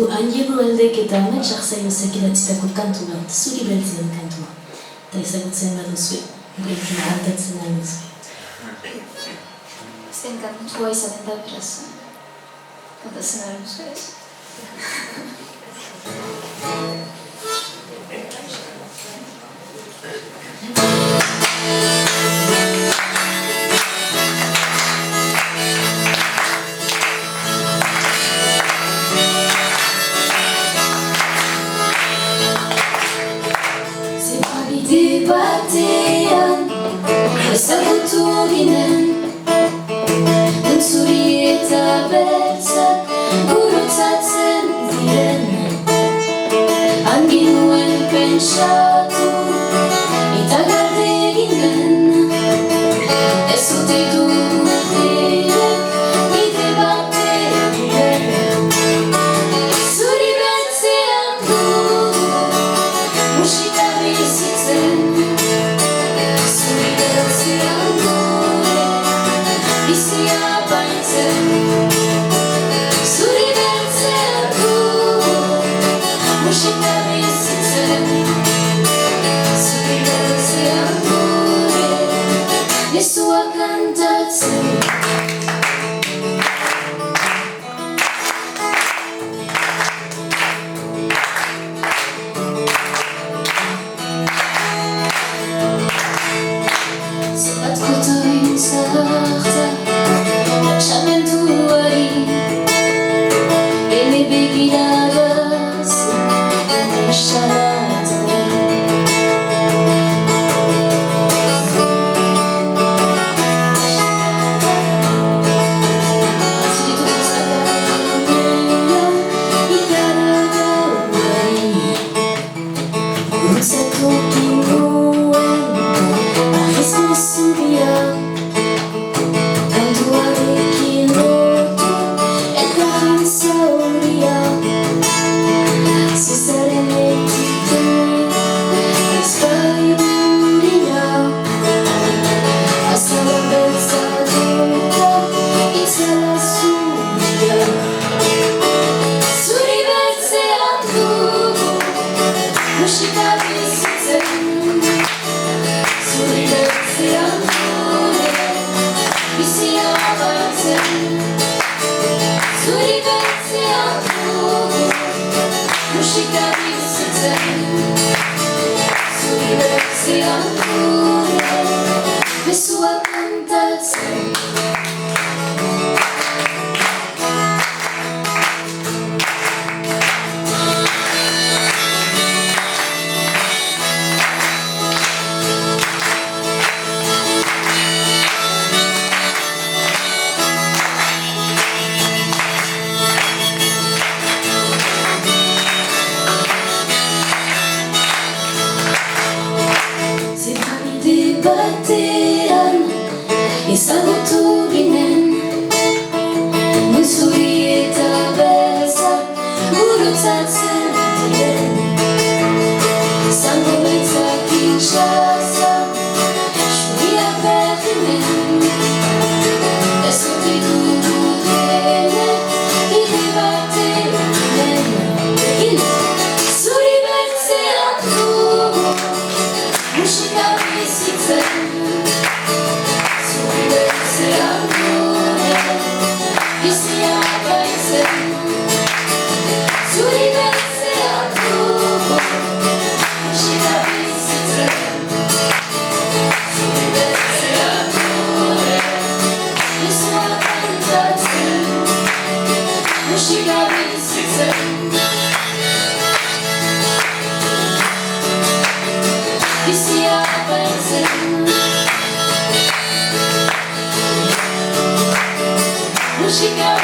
Angielu heldek eta ametsak zaiozek idatzitako kantu bat, zuri beltzen kantua. Eta ezagutzen baduzue, gurekin hantatzen da duzue. Zen kantua izaten da beraz, kantatzen da duzue ez? Batean, ezagutu ginen, entzuri eta beltzak gurutzatzen diren. Hangi nuen pentsatu eta galde eginen, ez dute duteak bide batean. Zuri beltzean du musika bizitzen. Batean, ezagutu ginen, entzuri eta beltzak gurutzatzen diren. Zango beltzak itxasak, xuriak berdinen, ez dute dutenak bide batean. Zuri beltzean dugu musika bizitzen. Zuri beltzean gure bizia baitzen. Zuri beltzean dugu musika bizitzen. Zuri beltzean gure bizia kantatzen. Musika bizitzen. Bizia baitzen. Musika